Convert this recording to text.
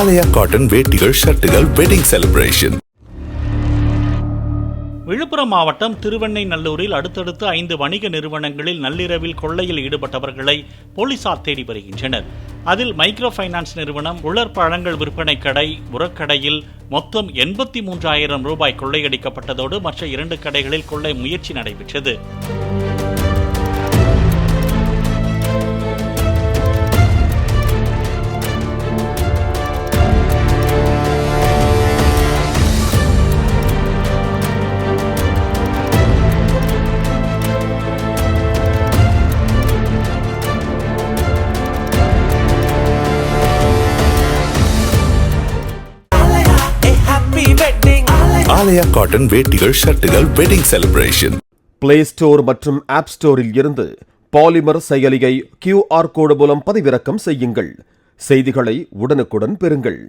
ஆலயா cotton வேட்டிகள் ஷர்ட்டுகள் wedding celebration. Villupuram மாவட்டம் திருவெண்ணைநல்லூரில் அடுத்தடுத்து 5 வணிக நிறுவனங்களில் நள்ளிரவில் கொள்ளையில் ஈடுபட்டவர்களை போலீசார் தேடி வருகின்றனர். அதில் மைக்ரோ பைனான்ஸ் நிறுவனம், உலர் பழங்கள் விற்பனை கடை, உரக்கடையில் மொத்தம் 83,000 ரூபாய் கொள்ளையடிக்கப்பட்டதோடு மற்ற 2 கடைகளில் கொள்ளை முயற்சி நடைபெற்றது. ஆலயா காட்டன் வேட்டிகள் ஷர்ட்டுகள் வெட்டிங் செலிப்ரேஷன். பிளே ஸ்டோர் மற்றும் ஆப் ஸ்டோரில் இருந்து பாலிமர் செயலியை QR கோடு மூலம் பதிவிறக்கம் செய்யுங்கள். செய்திகளை உடனுக்குடன் பெறுங்கள்.